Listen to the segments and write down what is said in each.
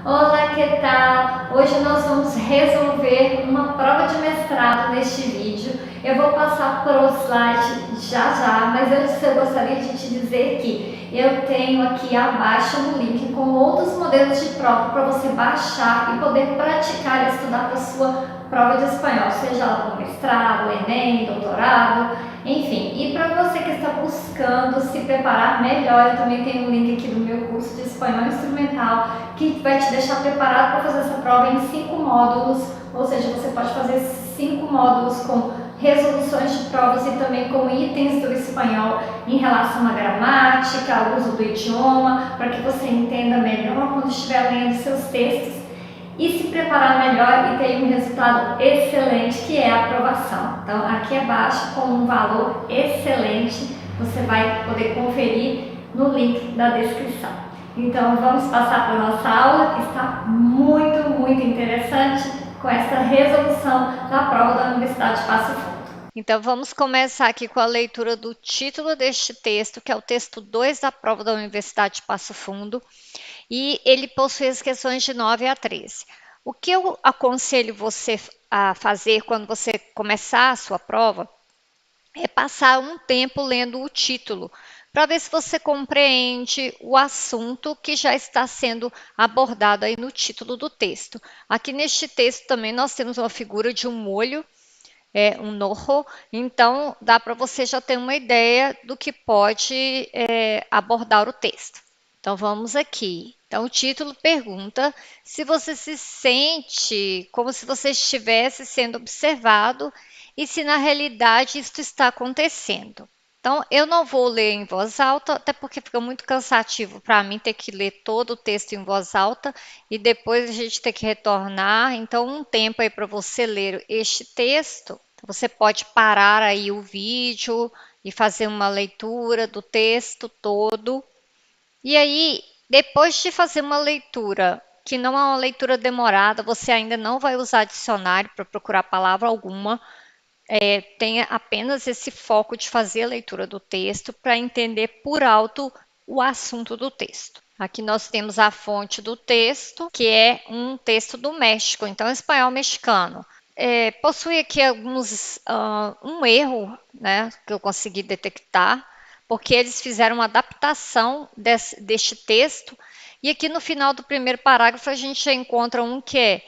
Olá, que tal? Hoje nós vamos resolver uma prova de mestrado neste vídeo. Eu vou passar por o slide já, mas antes eu gostaria de te dizer que eu tenho aqui abaixo um link com outros modelos de prova para você baixar e poder praticar e estudar para a sua prova de espanhol, seja ela para mestrado, Enem, doutorado, enfim. E para você que está buscando se preparar melhor, eu também tenho um link aqui do meu curso de espanhol instrumental que vai te deixar preparado para fazer essa prova em 5 módulos, ou seja, você pode fazer 5 módulos com resoluções de provas e também com itens do espanhol em relação à gramática, ao uso do idioma, para que você entenda melhor quando estiver lendo seus textos e se preparar melhor e ter um resultado excelente, que é a aprovação. Então, aqui abaixo, com um valor excelente, você vai poder conferir no link da descrição. Então, vamos passar para a nossa aula, que está muito interessante, com essa resolução da prova da Universidade de Passo Fundo. Então, vamos começar aqui com a leitura do título deste texto, que é o texto 2 da prova da Universidade de Passo Fundo, e ele possui as questões de 9 a 13. O que eu aconselho você a fazer quando você começar a sua prova é passar um tempo lendo o título, para ver se você compreende o assunto que já está sendo abordado aí no título do texto. Aqui neste texto também nós temos uma figura de um molho, um nojo, então dá para você já ter uma ideia do que pode abordar o texto. Então vamos aqui. Então o título pergunta se você se sente como se você estivesse sendo observado e se na realidade isto está acontecendo. Então eu não vou ler em voz alta, até porque fica muito cansativo para mim ter que ler todo o texto em voz alta e depois a gente ter que retornar. Então um tempo aí para você ler este texto. Você pode parar aí o vídeo e fazer uma leitura do texto todo. E aí, depois de fazer uma leitura, que não é uma leitura demorada, você ainda não vai usar dicionário para procurar palavra alguma, tenha apenas esse foco de fazer a leitura do texto para entender por alto o assunto do texto. Aqui nós temos a fonte do texto, que é um texto do México, então espanhol mexicano. Possui aqui um erro, né, que eu consegui detectar, porque eles fizeram uma adaptação deste texto, e aqui no final do primeiro parágrafo a gente já encontra um que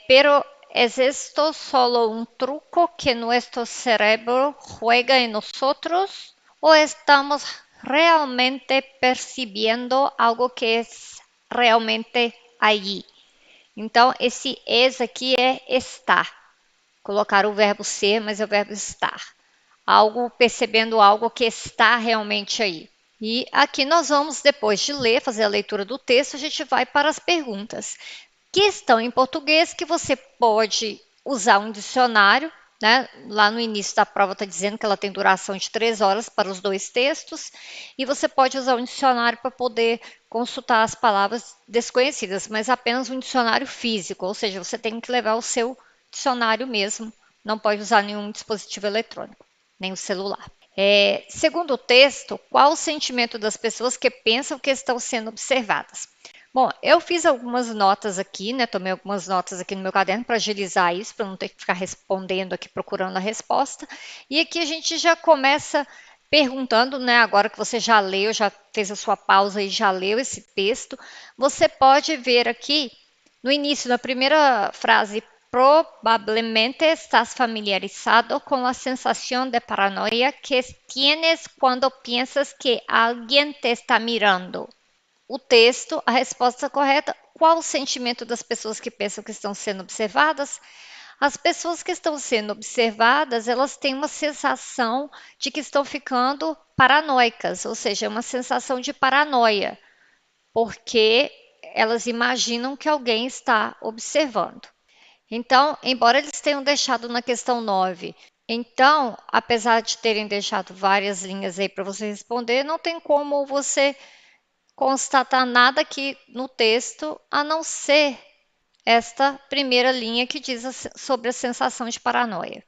pero ¿es esto solo un truco que nuestro cerebro juega en nosotros? ¿O estamos realmente percibiendo algo que es realmente allí? Então, esse es aqui é estar. Colocar o verbo ser, mas é o verbo estar. Algo percebendo algo que está realmente aí. E aqui nós vamos, depois de ler, fazer a leitura do texto, a gente vai para as perguntas que estão em português, que você pode usar um dicionário, né? Lá no início da prova está dizendo que ela tem duração de 3 horas para os 2 textos, e você pode usar um dicionário para poder consultar as palavras desconhecidas, mas apenas um dicionário físico, ou seja, você tem que levar o seu dicionário mesmo, não pode usar nenhum dispositivo eletrônico, nem o celular. Segundo o texto, qual o sentimento das pessoas que pensam que estão sendo observadas? Bom, eu fiz algumas notas aqui, né? Tomei algumas notas aqui no meu caderno para agilizar isso, para não ter que ficar respondendo aqui, procurando a resposta. E aqui a gente já começa perguntando, né? Agora que você já leu, já fez a sua pausa e já leu esse texto, você pode ver aqui no início, na primeira frase, probablemente estás familiarizado com a sensação de paranoia que tienes quando piensas que alguém te está mirando. O texto, a resposta correta, qual o sentimento das pessoas que pensam que estão sendo observadas? As pessoas que estão sendo observadas, elas têm uma sensação de que estão ficando paranoicas, ou seja, uma sensação de paranoia, porque elas imaginam que alguém está observando. Então, embora eles tenham deixado na questão 9, então, apesar de terem deixado várias linhas aí para você responder, não tem como você constatar nada aqui no texto, a não ser esta primeira linha que diz sobre a sensação de paranoia.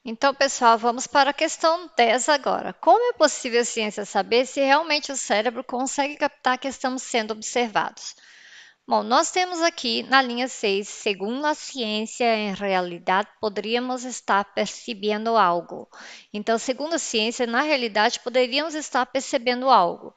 Então, pessoal, vamos para a questão 10 agora. Como é possível a ciência saber se realmente o cérebro consegue captar que estamos sendo observados? Bom, nós temos aqui na linha 6, segundo a ciência, em realidade, poderíamos estar percebendo algo. Então, segundo a ciência, na realidade, poderíamos estar percebendo algo.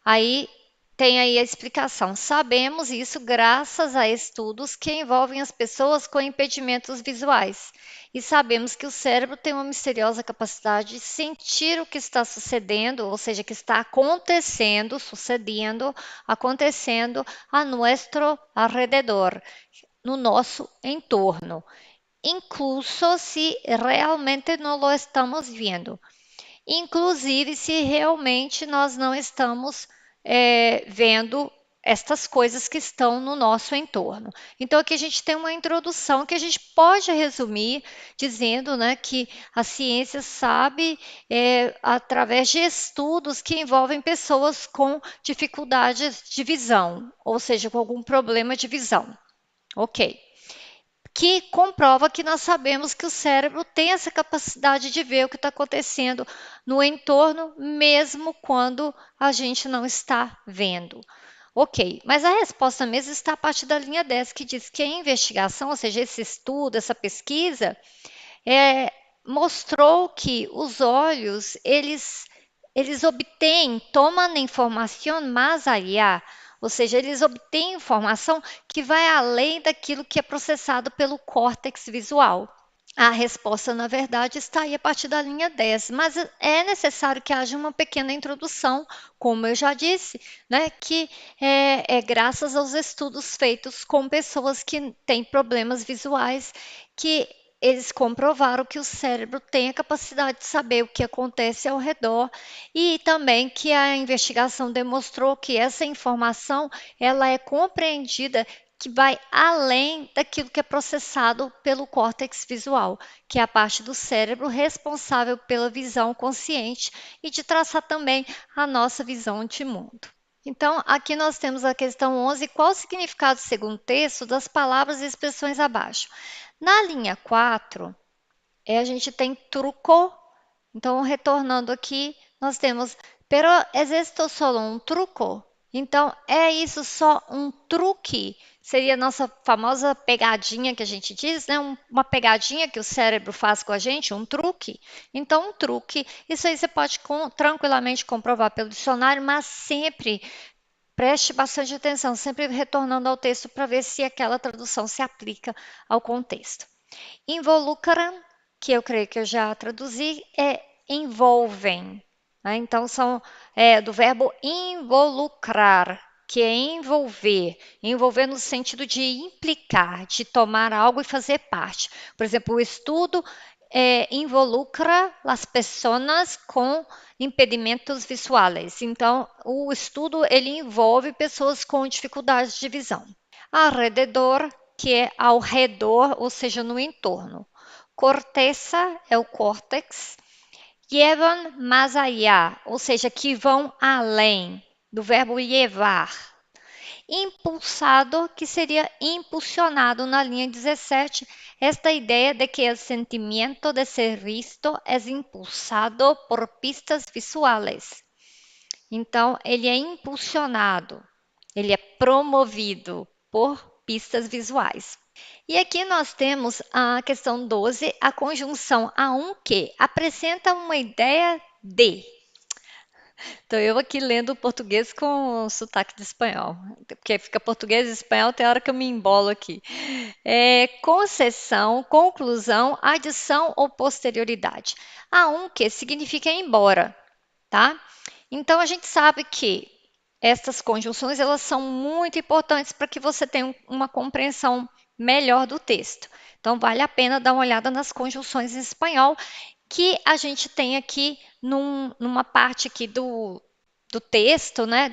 Aí tem aí a explicação. Sabemos isso graças a estudos que envolvem as pessoas com impedimentos visuais. E sabemos que o cérebro tem uma misteriosa capacidade de sentir o que está sucedendo, ou seja, que está acontecendo, sucedendo, acontecendo a nosso alrededor, no nosso entorno, incluso se realmente não o estamos vendo. Inclusive se realmente nós não estamos vendo estas coisas que estão no nosso entorno. Então, aqui a gente tem uma introdução que a gente pode resumir dizendo, né, que a ciência sabe, através de estudos que envolvem pessoas com dificuldades de visão, ou seja, com algum problema de visão. Ok, que comprova que nós sabemos que o cérebro tem essa capacidade de ver o que está acontecendo no entorno, mesmo quando a gente não está vendo. Ok, mas a resposta mesmo está a partir da linha 10, que diz que a investigação, ou seja, esse estudo, essa pesquisa, mostrou que os olhos, eles obtêm, tomam informação mais allá, ou seja, eles obtêm informação que vai além daquilo que é processado pelo córtex visual. A resposta, na verdade, está aí a partir da linha 10, mas é necessário que haja uma pequena introdução, como eu já disse, né, que é graças aos estudos feitos com pessoas que têm problemas visuais, que eles comprovaram que o cérebro tem a capacidade de saber o que acontece ao redor e também que a investigação demonstrou que essa informação ela é compreendida que vai além daquilo que é processado pelo córtex visual, que é a parte do cérebro responsável pela visão consciente e de traçar também a nossa visão de mundo. Então, aqui nós temos a questão 11, qual o significado, segundo o texto, das palavras e expressões abaixo? Na linha 4, a gente tem truco. Então, retornando aqui, nós temos, pero es esto solo un truco? Então, é isso só um truque? Seria a nossa famosa pegadinha que a gente diz, né? Uma pegadinha que o cérebro faz com a gente, um truque. Então, um truque, isso aí você pode tranquilamente comprovar pelo dicionário, mas sempre preste bastante atenção, sempre retornando ao texto para ver se aquela tradução se aplica ao contexto. Involucram, que eu creio que eu já traduzi, é envolvem. Né? Então, são do verbo involucrar, que é envolver. Envolver no sentido de implicar, de tomar algo e fazer parte. Por exemplo, o estudo involucra as pessoas com impedimentos visuais. Então, o estudo ele envolve pessoas com dificuldades de visão. Alrededor, que é ao redor, ou seja, no entorno. Corteza é o córtex. Llevan más allá, ou seja, que vão além, do verbo llevar. Impulsado, que seria impulsionado na linha 17, esta ideia de que o sentimento de ser visto é impulsado por pistas visuais. Então, ele é impulsionado, ele é promovido por pistas visuais. E aqui nós temos a questão 12, a conjunção a um que apresenta uma ideia de. Então, eu aqui lendo o português com sotaque de espanhol, porque fica português e espanhol, tem hora que eu me embolo aqui. Concessão, conclusão, adição ou posterioridade. A um que significa embora, tá? Então, a gente sabe que estas conjunções elas são muito importantes para que você tenha uma compreensão melhor do texto. Então, vale a pena dar uma olhada nas conjunções em espanhol que a gente tem aqui numa parte aqui do texto, né,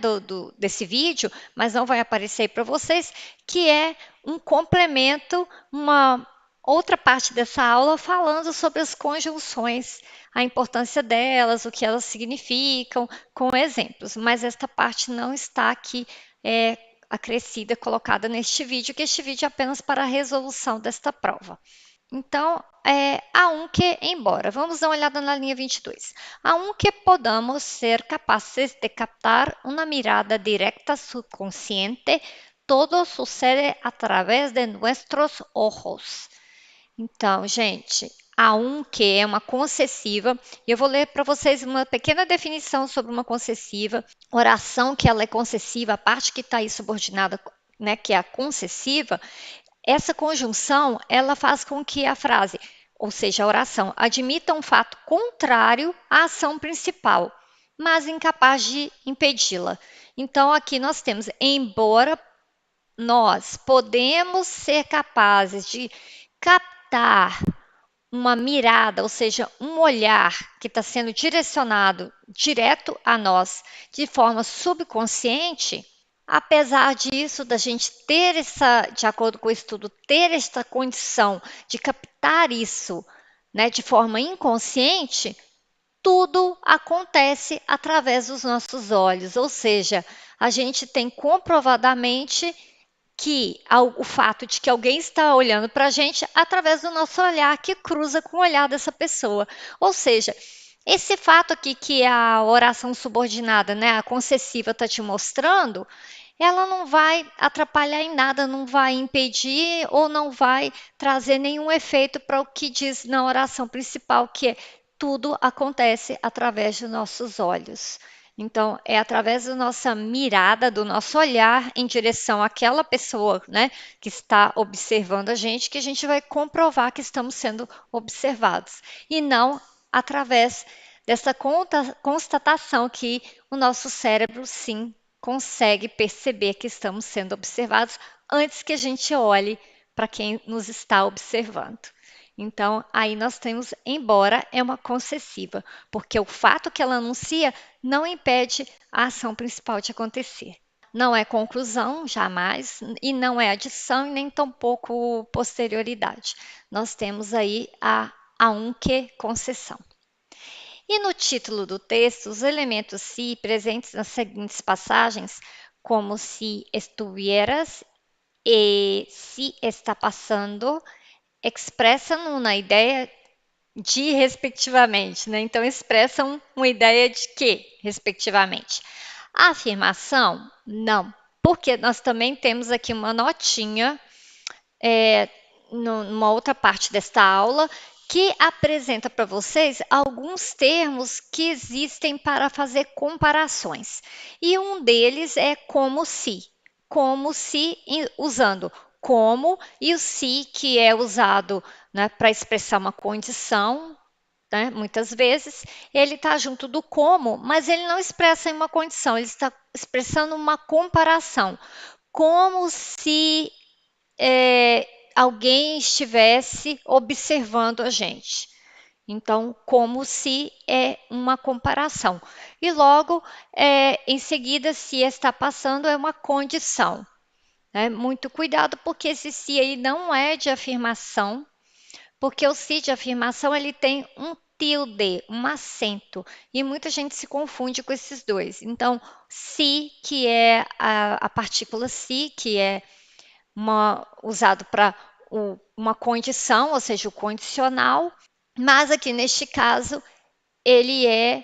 desse vídeo, mas não vai aparecer para vocês, que é um complemento, uma outra parte dessa aula falando sobre as conjunções, a importância delas, o que elas significam, com exemplos. Mas esta parte não está aqui acrescida, colocada neste vídeo, que este vídeo é apenas para a resolução desta prova. Então, há um que, embora, vamos dar uma olhada na linha 22. Há um que podamos ser capazes de captar uma mirada directa subconsciente, todo sucede a través de nossos ojos. Então, gente, a um que é uma concessiva, e eu vou ler para vocês uma pequena definição sobre uma concessiva. Oração que ela é concessiva, a parte que está aí subordinada, né, que é a concessiva, essa conjunção, ela faz com que a frase, ou seja, a oração, admita um fato contrário à ação principal, mas incapaz de impedi-la. Então, aqui nós temos, embora nós podemos ser capazes de captar uma mirada, ou seja, um olhar que está sendo direcionado direto a nós de forma subconsciente, apesar disso, da gente ter essa, de acordo com o estudo, ter esta condição de captar isso, né, de forma inconsciente, tudo acontece através dos nossos olhos, ou seja, a gente tem comprovadamente que o fato de que alguém está olhando para a gente através do nosso olhar que cruza com o olhar dessa pessoa. Ou seja, esse fato aqui que a oração subordinada, né, a concessiva está te mostrando, ela não vai atrapalhar em nada, não vai impedir ou não vai trazer nenhum efeito para o que diz na oração principal, que é tudo acontece através dos nossos olhos. Então, é através da nossa mirada, do nosso olhar em direção àquela pessoa, né, que está observando a gente vai comprovar que estamos sendo observados. E não através dessa constatação que o nosso cérebro, sim, consegue perceber que estamos sendo observados antes que a gente olhe para quem nos está observando. Então, aí nós temos, embora é uma concessiva, porque o fato que ela anuncia não impede a ação principal de acontecer. Não é conclusão, jamais, e não é adição e nem tampouco posterioridade. Nós temos aí a um que concessão. E no título do texto, os elementos si presentes nas seguintes passagens, como se estuvieras e se está passando, expressam uma ideia de respectivamente, né? Então, expressam uma ideia de que, respectivamente. A afirmação, não, porque nós também temos aqui uma notinha numa outra parte desta aula que apresenta para vocês alguns termos que existem para fazer comparações. E um deles é como se usando como e o se que é usado, né, para expressar uma condição, né, muitas vezes ele está junto do como, mas ele não expressa uma condição, ele está expressando uma comparação, como se alguém estivesse observando a gente. Então, como se é uma comparação. E logo, em seguida, se está passando, é uma condição. Né? Muito cuidado, porque esse se aí não é de afirmação, porque o se de afirmação ele tem um tilde, um acento, e muita gente se confunde com esses dois. Então, se, que é a partícula se, que é usado para uma condição, ou seja, o condicional, mas aqui neste caso ele é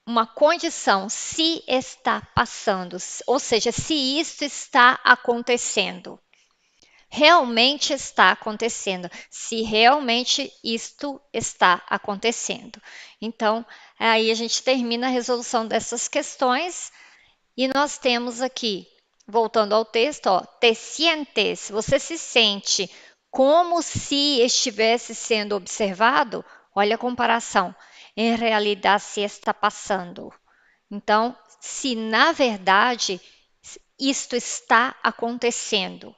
uma condição se está passando, ou seja, se isto está acontecendo. Realmente está acontecendo, se realmente isto está acontecendo. Então, aí a gente termina a resolução dessas questões e nós temos aqui, voltando ao texto, ó, te sientes, você se sente como se estivesse sendo observado? Olha a comparação. Em realidade, se está passando. Então, se na verdade isto está acontecendo,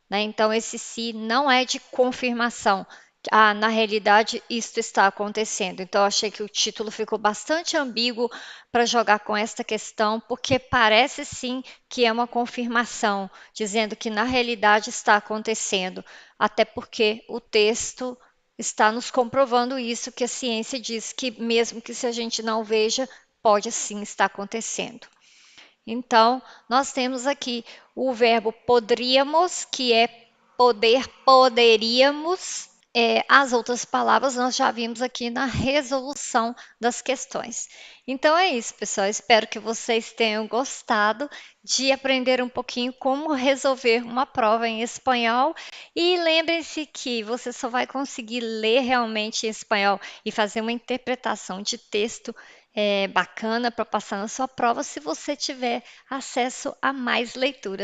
né? Então, esse se não é de confirmação. Na realidade, isto está acontecendo. Então, eu achei que o título ficou bastante ambíguo para jogar com esta questão, porque parece sim que é uma confirmação, dizendo que na realidade está acontecendo, até porque o texto está nos comprovando isso, que a ciência diz que mesmo que se a gente não veja, pode sim estar acontecendo. Então, nós temos aqui o verbo poderíamos, que é poder, poderíamos, As outras palavras nós já vimos aqui na resolução das questões. Então é isso, pessoal. Espero que vocês tenham gostado de aprender um pouquinho como resolver uma prova em espanhol. E lembrem-se que você só vai conseguir ler realmente em espanhol e fazer uma interpretação de texto bacana para passar na sua prova se você tiver acesso a mais leituras.